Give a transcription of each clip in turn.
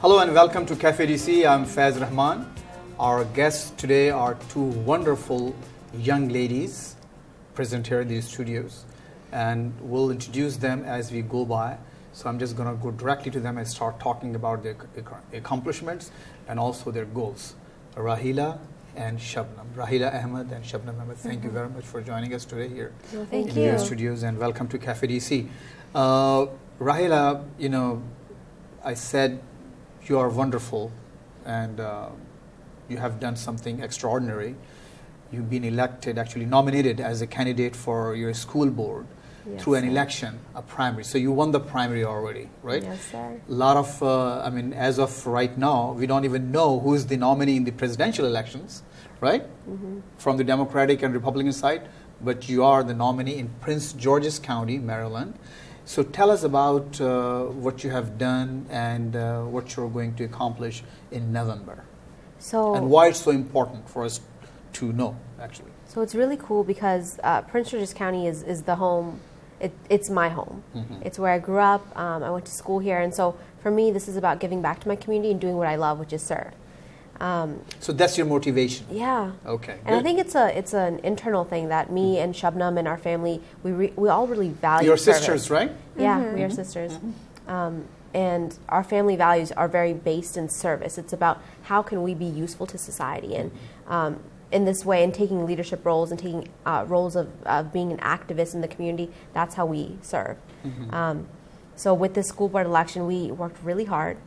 Hello and welcome to Cafe DC. I'm Faiz Rahman. Our guests today are two wonderful young ladies present here in these studios, and we'll introduce them as we go by. So I'm just going to go directly to them and start talking about their accomplishments and also their goals. Rahila and Shabnam. Rahila Ahmed and Shabnam Ahmed, thank you very much for joining us today here Thank in you. your studios, and welcome to Cafe DC. Rahila, I said you are wonderful and you have done something extraordinary. You've been elected, actually nominated as a candidate for your school board through an election, a primary. So you won the primary already, right? Yes, sir. A lot of, as of right now, we don't even know who is the nominee in the presidential elections, right? Mm-hmm. From the Democratic and Republican side, but you are the nominee in Prince George's County, Maryland. So tell us about what you have done and what you're going to accomplish in November. And why it's so important for us to know, actually. So it's really cool because Prince George's County is the home. It's my home. Mm-hmm. It's where I grew up. I went to school here. And so for me, this is about giving back to my community and doing what I love, which is serve. So that's your motivation? Yeah. Okay. And I think it's an internal thing that me and Shabnam and our family, we all really value Your service. sisters, right? Yeah, Mm-hmm. we are sisters. Mm-hmm. And our family values are very based in service. It's about how can we be useful to society. And in this way, and taking leadership roles and taking roles of being an activist in the community, that's how we serve. Mm-hmm. So with this school board election, we worked really hard.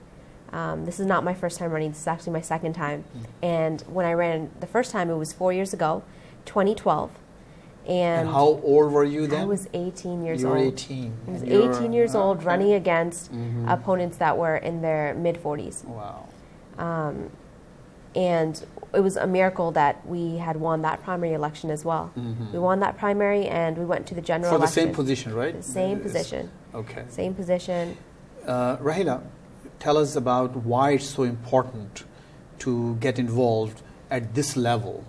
This is not my first time running. This is actually my second time. Mm-hmm. And when I ran the first time, it was 4 years ago, 2012. And how old were you then? I was 18 years old. old. You were 18. I was 18 years old, running against opponents that were in their mid-40s. Wow. And it was a miracle that we had won that primary election as well. Mm-hmm. We won that primary, and we went to the general election. For the same position, right? The same position. Okay. Same position. Rahila, tell us about why it's so important to get involved at this level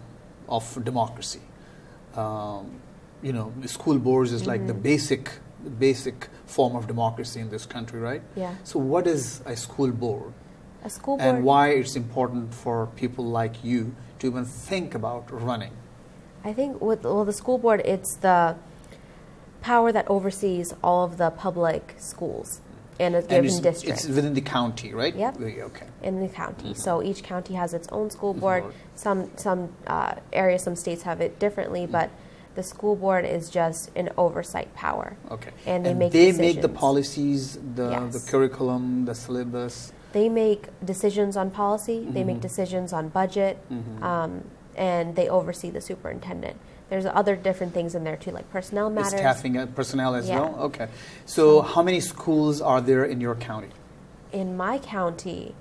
of democracy. The school boards is like the basic form of democracy in this country, right? Yeah. So what is a school board? A school board. And why it's important for people like you to even think about running? I think the school board, it's the power that oversees all of the public schools in a given district. It's within the county, right? Yep. Okay. In the county. So each county has its own school board. Some areas, some states have it differently, but the school board is just an oversight power. Okay. And they make the policies, the curriculum, the syllabus. They make decisions on policy. They make decisions on budget, and they oversee the superintendent. There's other different things in there too, like personnel matters. Staffing personnel as well? Okay. So how many schools are there in your county? In my county,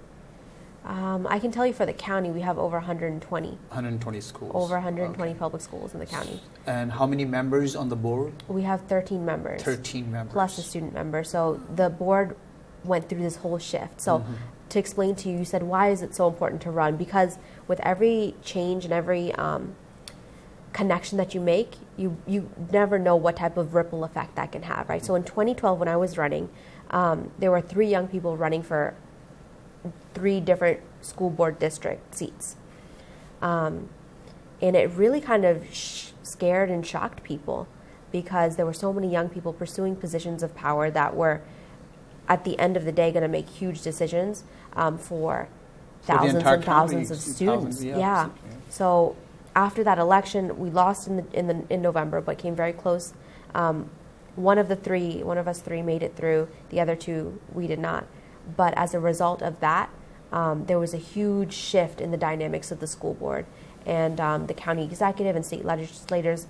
I can tell you for the county, we have over 120. 120 schools. Over 120 public schools in the county. And how many members on the board? We have 13 members. 13 members. Plus a student member. So the board went through this whole shift. So to explain to you, you said, why is it so important to run? Because with every change and every connection that you make, you never know what type of ripple effect that can have, right? So in 2012, when I was running, there were 3 young people running for 3 different school board district seats. And it really kind of scared and shocked people because there were so many young people pursuing positions of power that were, at the end of the day, going to make huge decisions for thousands and thousands of students. Yeah. So after that election, we lost in November, but came very close. One of us three made it through. The other 2, we did not. But as a result of that, there was a huge shift in the dynamics of the school board. And the county executive and state legislators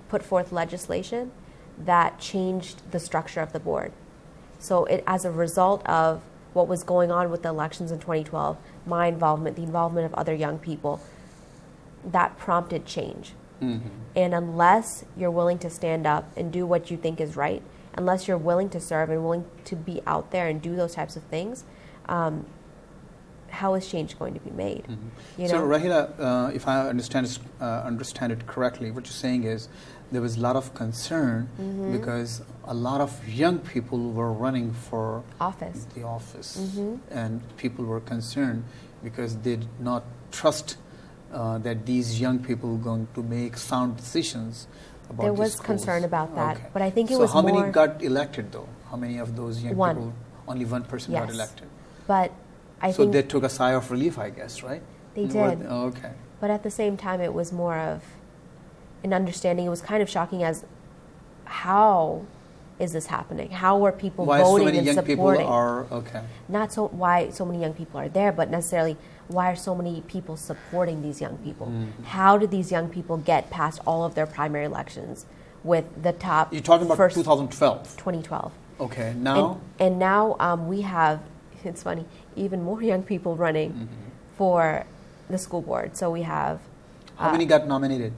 put forth legislation that changed the structure of the board. So as a result of what was going on with the elections in 2012, my involvement, the involvement of other young people, that prompted change. Mm-hmm. And unless you're willing to stand up and do what you think is right, unless you're willing to serve and willing to be out there and do those types of things, how is change going to be made? You So know? Rahila, if I understand it correctly, what you're saying is there was a lot of concern because a lot of young people were running for Office. the office, and people were concerned because they did not trust that these young people were going to make sound decisions about There these was schools. concern about that, Okay. but I think it so was how more. many got elected though? How many of those young One. people? Only one person got Yes. elected. But I So think they took a sigh of relief, I guess, right? They Were- did. oh, okay. But at the same time, it was more of an understanding. It was kind of shocking as how is this happening? How are people Why so voting many and young supporting? people are okay? Not so why so many young people are there, but necessarily why are so many people supporting these young people? How did these young people get past all of their primary elections with the top? You're talking about first 2012. 2012. Okay, now And now we have, it's funny, even more young people running for the school board. So we have, how many got nominated?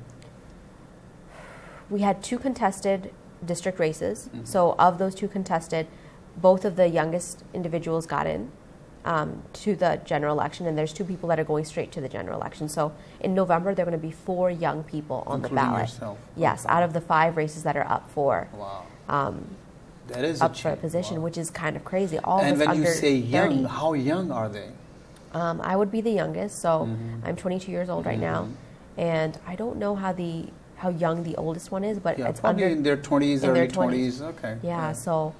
we had 2 contested district races. So of those 2 contested, both of the youngest individuals got in to the general election, and there's 2 people that are going straight to the general election. So in November, there are going to be 4 young people on Including the ballot. yourself. Yes, Okay. out of the 5 races that are up for Wow. That is up for a change. position, Wow. which is kind of crazy. All of And us when under you say 30. young, how young are they? I would be the youngest, so I'm 22 years old right now, and I don't know how young the oldest one is, but Yeah, it's probably under in their 20s, in early their 20s. 20s. Okay. Yeah, so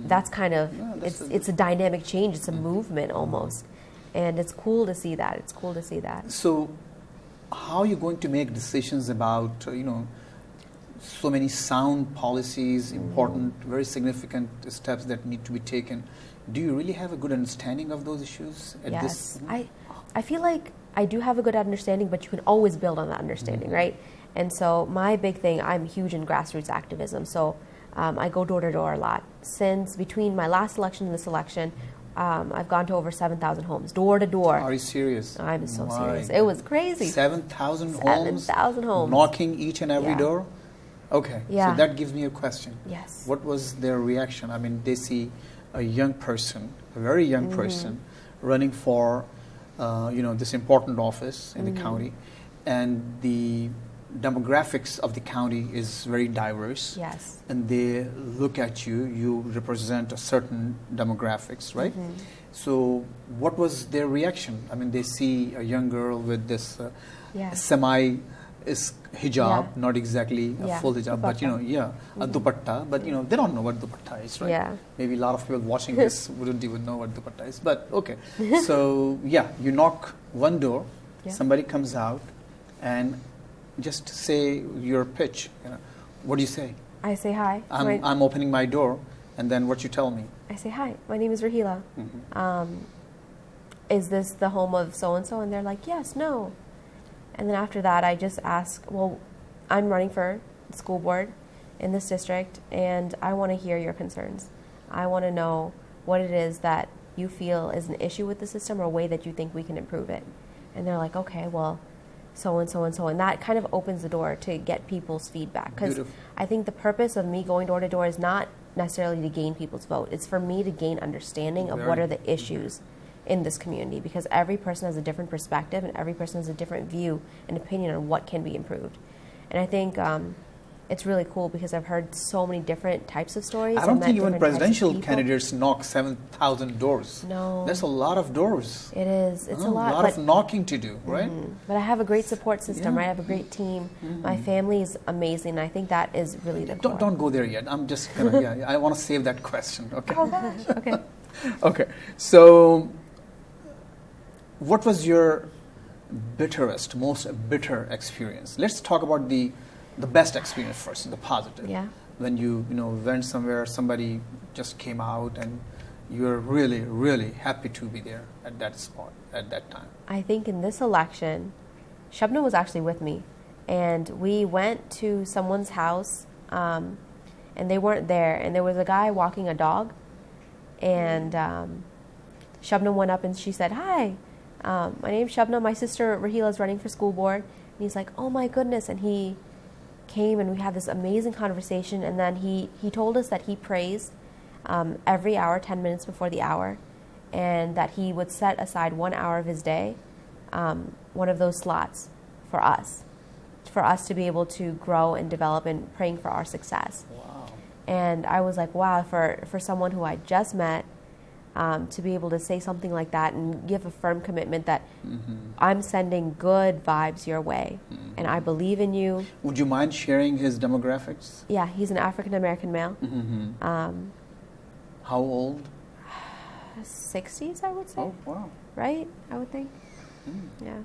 that's kind of Yeah, that's it's a dynamic change. It's a movement almost, and it's cool to see that. It's cool to see that. So, how are you going to make decisions about so many sound policies, important, very significant steps that need to be taken? Do you really have a good understanding of those issues at Yes, this? I feel like I do have a good understanding, but you can always build on that understanding, right? And so my big thing, I'm huge in grassroots activism. So I go door to door a lot. Since between my last election and this election, I've gone to over 7,000 homes, door to door. Are you serious? I'm so My serious. It was crazy. 7,000 homes? 7,000 homes. Knocking each and every Yeah. door? Okay, Yeah. so that gives me a question. Yes. What was their reaction? I mean, they see a young person, a very young person, running for, this important office in the county, and the demographics of the county is very diverse. Yes. And they look at you, you represent a certain demographics, right? So what was their reaction? I mean, they see a young girl with this Yeah. semi is hijab, Yeah. not exactly a Yeah, full hijab, but dupatta. a dupatta, but they don't know what dupatta is, right? Yeah. Maybe a lot of people watching this wouldn't even know what dupatta is, but okay. So you knock one door, Yeah. somebody comes out, and just say your pitch. What do you say? I say hi. I'm opening my door, and then what you tell me? I say hi. My name is Rahila. Is this the home of so and so? And they're like, yes, no. And then after that, I just ask, well, I'm running for the school board in this district, and I want to hear your concerns. I want to know what it is that you feel is an issue with the system or a way that you think we can improve it. And they're like, okay, well, so and so and so. And that kind of opens the door to get people's feedback. Because Beautiful. I think the purpose of me going door to door is not necessarily to gain people's vote. It's for me to gain understanding of what Very are the issues in this community, because every person has a different perspective and every person has a different view and opinion on what can be improved. And I think it's really cool because I've heard so many different types of stories. I don't and think met even different types of presidential people. candidates knock 7,000 doors. No. That's a lot of doors. It is. It's a A lot. lot but, of knocking to do, right? but I have a great support system, Yeah. right? I have a great team. My family is amazing. I think that is really the core. Don't go there yet. I'm just gonna. I want to save that question. Okay. Oh gosh. Okay. Okay. So, what was your bitterest, most bitter experience? Let's talk about the best experience first, the positive. Yeah. When you went somewhere, somebody just came out, and you're really, really happy to be there at that spot at that time. I think in this election, Shabna was actually with me, and we went to someone's house, and they weren't there, and there was a guy walking a dog, and Shabna went up and she said, "Hi, my name's Shabna. My sister Rahila is running for school board." And he's like, "Oh my goodness!" And he came and we had this amazing conversation, and then he told us that he prays every hour, 10 minutes before the hour, and that he would set aside 1 hour of his day, one of those slots for us to be able to grow and develop, and praying for our success. Wow. And I was like, wow, for someone who I just met, to be able to say something like that and give a firm commitment that I'm sending good vibes your way, and I believe in you. Would you mind sharing his demographics? Yeah, he's an African American male. How old? 60s, I would say. Oh, wow. Right? I would think. Yeah.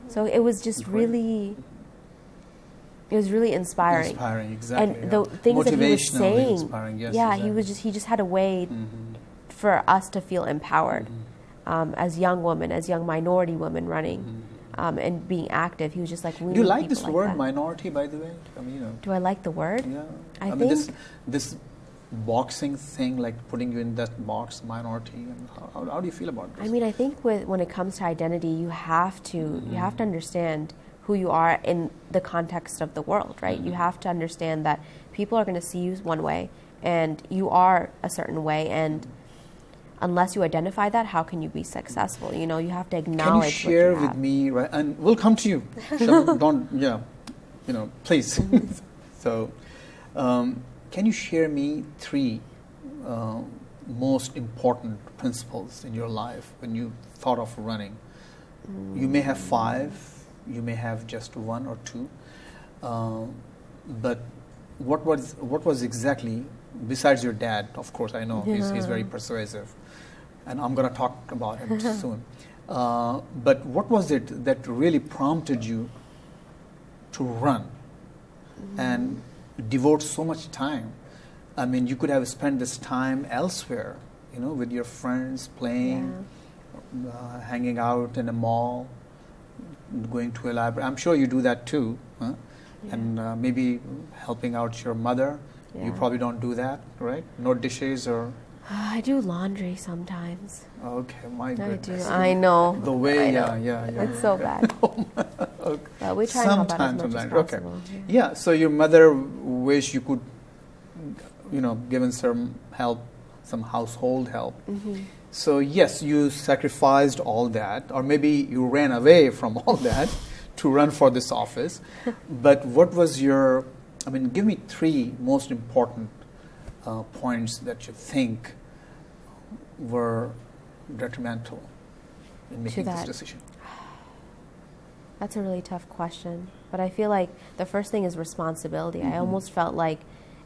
So it was just really, it was really inspiring. Inspiring, exactly. And the things that he was Motivationally saying, inspiring, yes, yeah, exactly. he just had a way for us to feel empowered as young women, as young minority women running and being active. He was just like, we Do you need like people this like word that. minority, by the way? I mean, you know. Do I like the word? Yeah. I mean, think this boxing thing, like putting you in that box, minority. And how do you feel about this? I mean, I think when it comes to identity, you have to understand who you are in the context of the world, right? You have to understand that people are going to see you one way, and you are a certain way, and unless you identify that, how can you be successful? You know, you have to acknowledge. Can you share what you with have. me, right? And we'll come to you. Don't, yeah, you know, please. So, can you share me 3 most important principles in your life when you thought of running? You may have 5, you may have just 1 or 2, but what was exactly, besides your dad? Of course, I know he's very persuasive, and I'm going to talk about him soon. But what was it that really prompted you to run and devote so much time? I mean, you could have spent this time elsewhere, you know, with your friends, playing, hanging out in a mall, going to a library. I'm sure you do that too, huh? And maybe helping out your mother. You probably don't do that, right? No dishes or... I do laundry sometimes. Okay, my goodness. I know. The way, I know. yeah. It's so bad. Okay. But we try to help out as much as Sometimes, possible. okay. Yeah, so your mother wish you could, you know, given some help, some household help. So yes, you sacrificed all that, or maybe you ran away from all that to run for this office. But what was your, I mean, give me 3 most important points that you think were detrimental in making this decision. That's a really tough question. But I feel like the first thing is responsibility. I almost felt like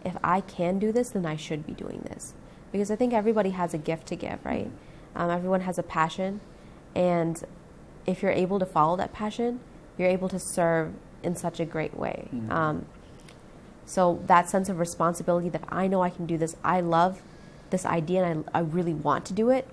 if I can do this, then I should be doing this. Because I think everybody has a gift to give, right? Everyone has a passion. And if you're able to follow that passion, you're able to serve in such a great way. So that sense of responsibility that I know I can do this, I love this idea and I really want to do it,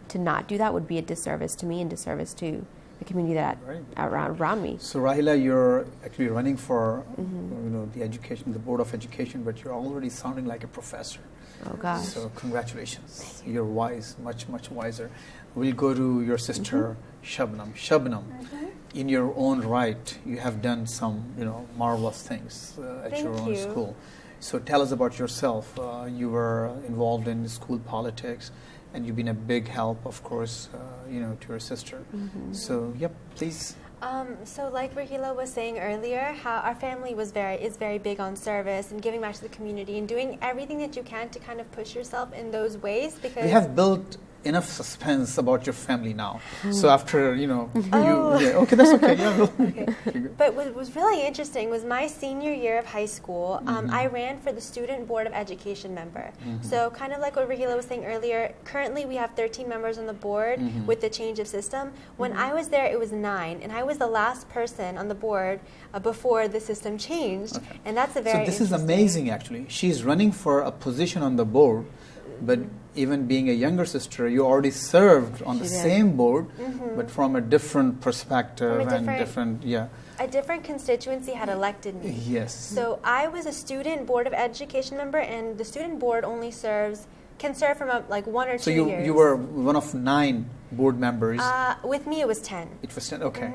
to not do that would be a disservice to me and disservice to the community that around me. So Rahila, you're actually running for you know, the education, the Board of Education, but you're already sounding like a professor. Oh gosh. So congratulations. You're wise, much wiser. We'll go to your sister Shabnam. Shabnam, in your own right, you have done some, you know, marvelous things at your own school. So tell us about yourself. You were involved in school politics, and you've been a big help, of course, you know, to your sister. So, yep, please. So like Rahila was saying earlier, how our family is very big on service and giving back to the community and doing everything that you can to kind of push yourself in those ways. Because we have built enough suspense about your family now. So after, you know, okay, that's okay. But what was really interesting was my senior year of high school, I ran for the Student Board of Education member. So kind of like what Rahila was saying earlier, currently we have 13 members on the board with the change of system. When I was there, it was 9, and I was the last person on the board before the system changed. And that's a very So this is amazing, actually. She's running for a position on the board, but even being a younger sister, you already served on the same board, but from a different perspective a different constituency had elected me. Yes. So I was a Student Board of Education member, and the student board only can serve from like 1 or 2 years. So you were one of 9 board members. With me, it was 10. It was 10. Okay.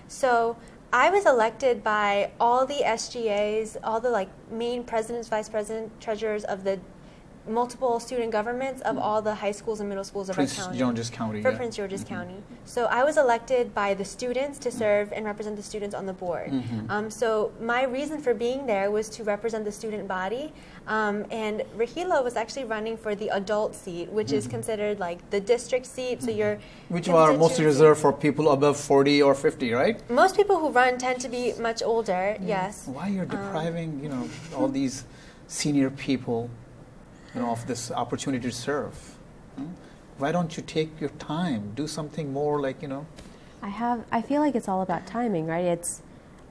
So I was elected by all the SGAs, all the like main presidents, vice president, treasurers of the multiple student governments of all the high schools and middle schools of Prince our county. George's County. For Yeah. Prince George's County. So I was elected by the students to serve and represent the students on the board. So my reason for being there was to represent the student body. And Rahila was actually running for the adult seat, which is considered like the district seat. So you're Which are mostly reserved for people above 40 or 50, right? most people who run tend to be much older. Yes. Why you're depriving, all these senior people, of this opportunity to serve? Why don't you take your time, do something more like, I feel like it's all about timing, right?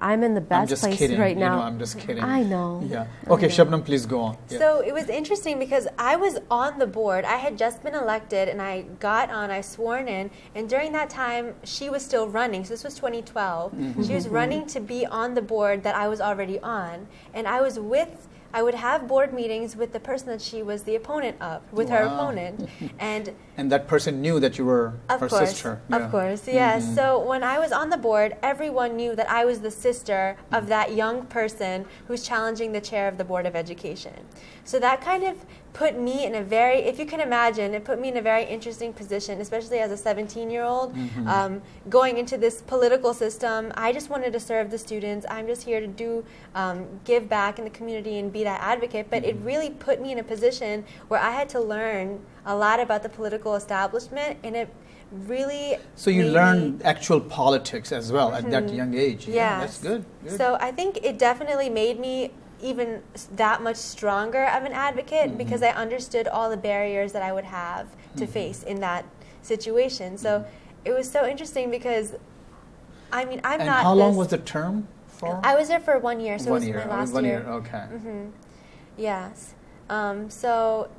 I'm in the I'm best just place kidding, right now. I'm just kidding. I know. Yeah. I Okay, know. Shabnam, please go on. Yeah. So it was interesting because I was on the board. I had just been elected and I I sworn in. And during that time, she was still running. So this was 2012. She was running to be on the board that I was already on. And I would have board meetings with the person that she was the opponent of, with her Wow. opponent. And that person knew that you were her sister. Of course, yes. So when I was on the board, everyone knew that I was the sister of that young person who's challenging the chair of the Board of Education. So that kind of put me in a if you can imagine, it put me in a very interesting position, especially as a 17-year-old, going into this political system. I just wanted to serve the students. I'm just here to give back in the community and be that advocate. But it really put me in a position where I had to learn a lot about the political establishment, and it really So you made learned me, actual politics as well at that young age. Yeah, that's good. So I think it definitely made me even that much stronger of an advocate because I understood all the barriers that I would have to face in that situation. So it was so interesting because, I'm And not. how long was the term for? I was there for 1 year, so one it was year. my last 1 year. year. Okay. Yes. So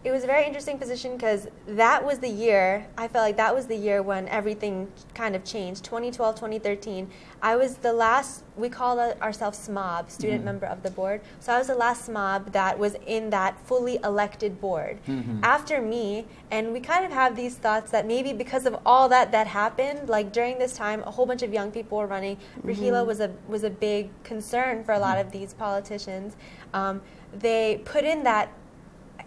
it was a very interesting position because that was the year, I felt like that was the year when everything kind of changed. 2012, 2013. I was the last, we call ourselves SMOB, student member of the board. So I was the last SMOB that was in that fully elected board. After me, and we kind of have these thoughts that maybe because of all that happened, like during this time, a whole bunch of young people were running. Rahila was a big concern for a lot of these politicians. They put in that,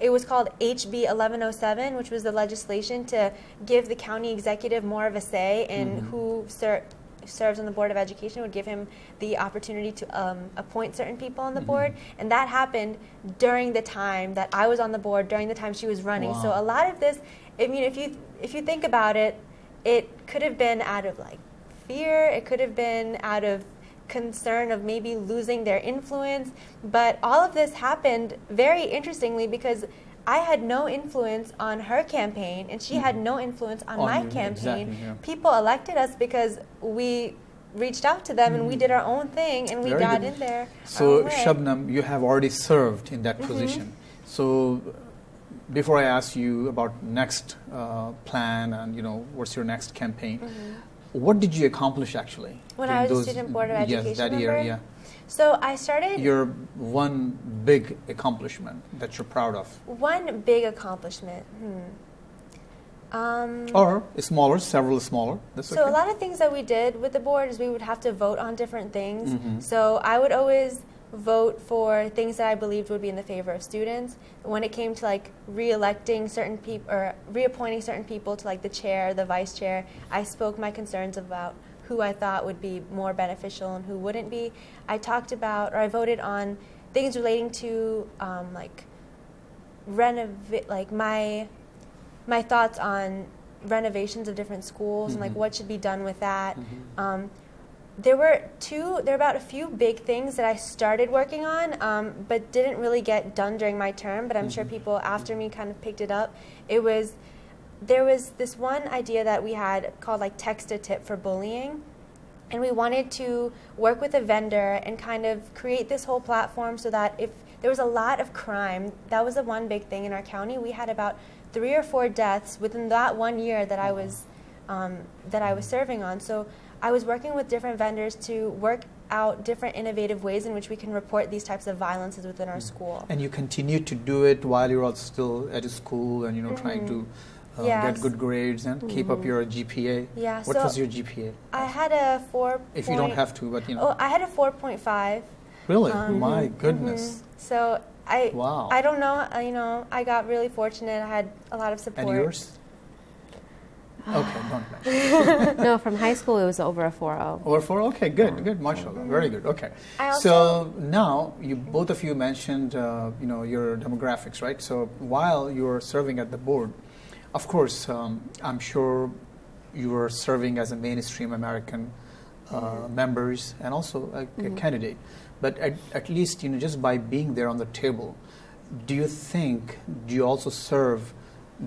it was called HB 1107, which was the legislation to give the county executive more of a say in who serves on the Board of Education, would give him the opportunity to appoint certain people on the board. And that happened during the time that I was on the board, during the time she was running. Wow. So a lot of this, I mean, if you think about it, it could have been out of like fear, it could have been out of concern of maybe losing their influence, but all of this happened very interestingly because I had no influence on her campaign and she had no influence on my you, campaign. exactly, yeah. People elected us because we reached out to them and we did our own thing and we Very got good. in there. So, our own way. Shabnam, you have already served in that position. So, before I ask you about next plan and what's your next campaign, what did you accomplish actually? When during I was a those- student board of education Yes, that member? year, yeah. So I started Your one big accomplishment that you're proud of, one big accomplishment. or several smaller. That's So okay. a lot of things that we did with the board is we would have to vote on different things. So I would always vote for things that I believed would be in the favor of students. When it came to like re-electing certain people or reappointing certain people to like the chair, the vice chair, I spoke my concerns about who I thought would be more beneficial and who wouldn't be. I talked about, or I voted on things relating to my thoughts on renovations of different schools and like what should be done with that. There were about a few big things that I started working on, but didn't really get done during my term, but I'm sure people after me kind of picked it up. There was this one idea that we had called like text a tip for bullying. And we wanted to work with a vendor and kind of create this whole platform so that if there was a lot of crime, that was the one big thing in our county. We had about 3 or 4 deaths within that 1 year that I was serving on. So I was working with different vendors to work out different innovative ways in which we can report these types of violences within our school. And you continued to do it while you're also still at school and trying to Yes. get good grades and keep up your GPA. Yeah, What so was your GPA? I had a 4. If you don't have to, but Oh, I had a 4.5. Really? My goodness. So Wow. I don't know. I got really fortunate. I had a lot of support. And yours? Okay, don't mention. No, from high school it was over a 4.0. Over 4? Okay, good, mashallah, very good. Okay, I so now both of you mentioned, your demographics, right? So while you were serving at the board, of course, I'm sure you were serving as a mainstream American members and also a candidate. But at least, just by being there on the table, do you also serve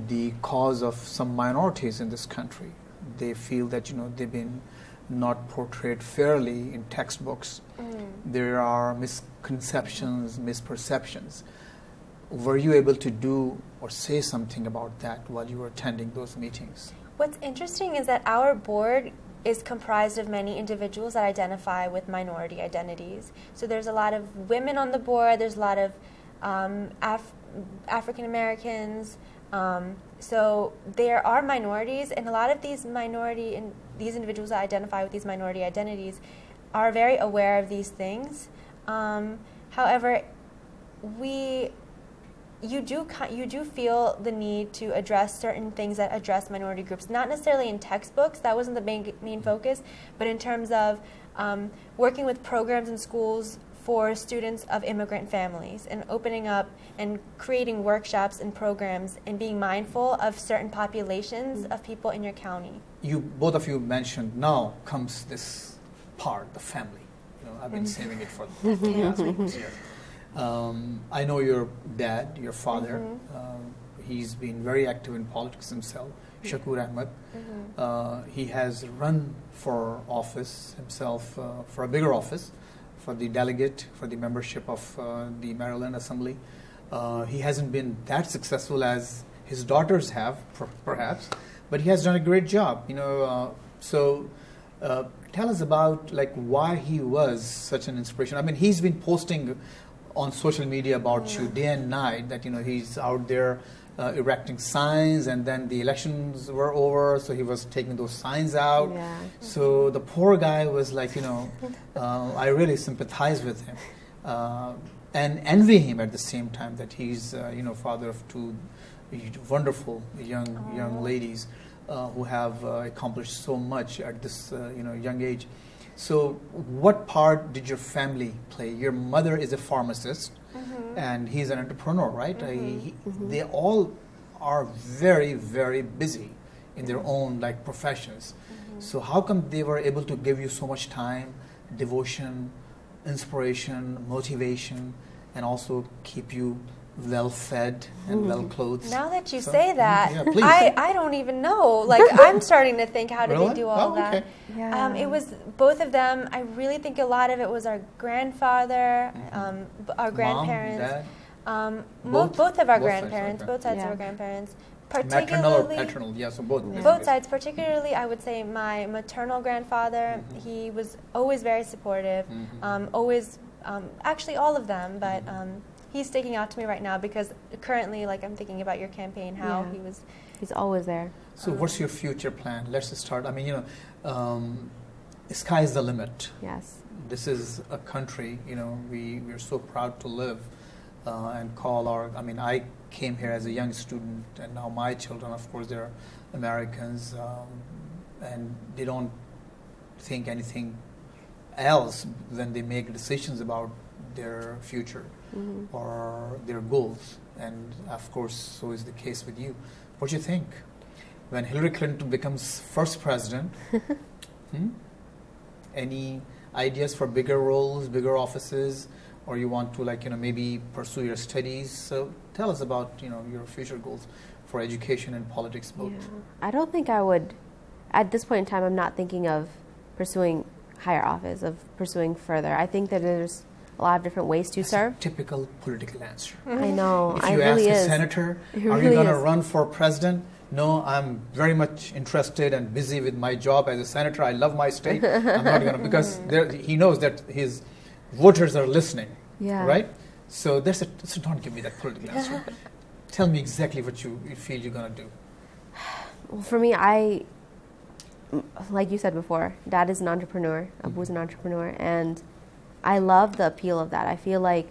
the cause of some minorities in this country? They feel that, they've been not portrayed fairly in textbooks. There are misconceptions, misperceptions. Were you able to do or say something about that while you were attending those meetings? What's interesting is that our board is comprised of many individuals that identify with minority identities. So there's a lot of women on the board, there's a lot of African Americans. So there are minorities, and a lot of these individuals that identify with these minority identities are very aware of these things. However, you do feel the need to address certain things that address minority groups, not necessarily in textbooks. That wasn't the main focus, but in terms of working with programs in schools for students of immigrant families and opening up and creating workshops and programs and being mindful of certain populations of people in your county. Both of you mentioned now comes this part, the family. I've been saving it for the last weeks here. I know your dad, your father. He's been very active in politics himself, Shakur Ahmed. He has run for office himself, for a bigger office, for the delegate, for the membership of the Maryland Assembly. He hasn't been that successful as his daughters have, perhaps, but he has done a great job. So tell us about why he was such an inspiration. I mean, he's been posting on social media about you day and night, that he's out there erecting signs, and then the elections were over, so he was taking those signs out. Yeah. So the poor guy was like, I really sympathize with him and envy him at the same time, that he's father of two wonderful young ladies who have accomplished so much at this young age. So what part did your family play? Your mother is a pharmacist, and he's an entrepreneur, right? They all are very, very busy in their own professions. So how come they were able to give you so much time, devotion, inspiration, motivation, and also keep you well fed and well clothed? Now that you say that, yeah, please. I don't even know. I'm starting to think, how did Really? they do all that? Okay. Yeah. It was both of them. I really think a lot of it was our grandfather, our grandparents. Mom, Dad? Both of our Both sides, grandparents, okay. both sides of Yeah. our grandparents. Maternal or Particularly, paternal? Yeah, so both. both sides. Particularly, I would say my maternal grandfather. He was always very supportive. Always, actually, all of them, but. He's sticking out to me right now because currently, I'm thinking about your campaign, how Yeah. he was. He's always there. So what's your future plan? Let's start. I mean, sky is the limit. Yes. This is a country, we're so proud to live and call I came here as a young student, and now my children, of course, they're Americans, and they don't think anything else when they make decisions about their future or their goals. And of course, so is the case with you. What do you think? When Hillary Clinton becomes first president, any ideas for bigger roles, bigger offices, or you want to maybe pursue your studies? So tell us about your future goals for education and politics both. Yeah. I don't think I would, at this point in time, I'm not thinking of pursuing higher office, of pursuing further. I think that there's a lot of different ways to That's serve. a typical political answer. I know. If I you really ask a is. senator, It are you really going to is. run for president? No, I'm very much interested and busy with my job as a senator. I love my state. I'm not going to, because he knows that his voters are listening, Yeah. right? So so don't give me that political answer. Tell me exactly what you feel you're going to do. Well, for me, like you said before, Dad is an entrepreneur. Abu's an entrepreneur, and I love the appeal of that. I feel like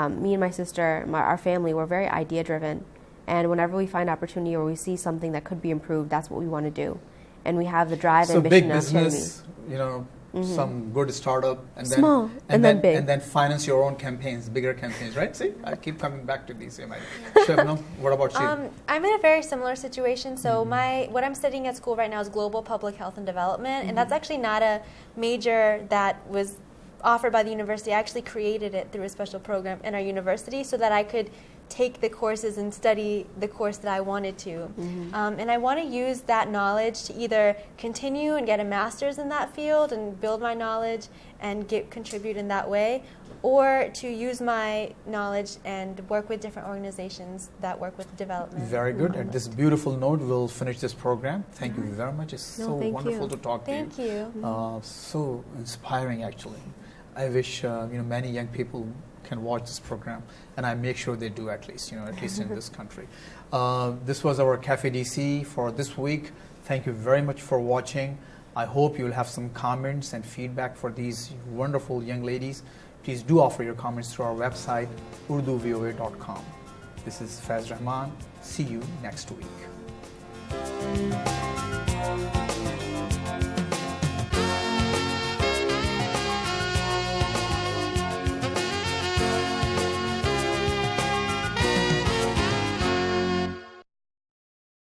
me and my sister, our family, we're very idea driven. And whenever we find opportunity or we see something that could be improved, that's what we want to do. And we have the drive and big ambition of business, you know, some good startup, and then small, and then big, and then finance your own campaigns, bigger campaigns, right? See, I keep coming back to these. Shabnam, what about you? I'm in a very similar situation. So what I'm studying at school right now is global public health and development, and that's actually not a major that was offered by the university. I actually created it through a special program in our university so that I could take the courses and study the course that I wanted to. And I want to use that knowledge to either continue and get a master's in that field and build my knowledge and contribute in that way, or to use my knowledge and work with different organizations that work with development. Very good. At this beautiful note, we'll finish this program. Thank you very much. It's so wonderful to talk to you. Thank you. So inspiring, actually. I wish many young people can watch this program, and I make sure they do at least in this country. This was our Cafe DC for this week. Thank you very much for watching. I hope you'll have some comments and feedback for these wonderful young ladies. Please do offer your comments through our website, urduvoa.com. This is Faiz Rahman. See you next week.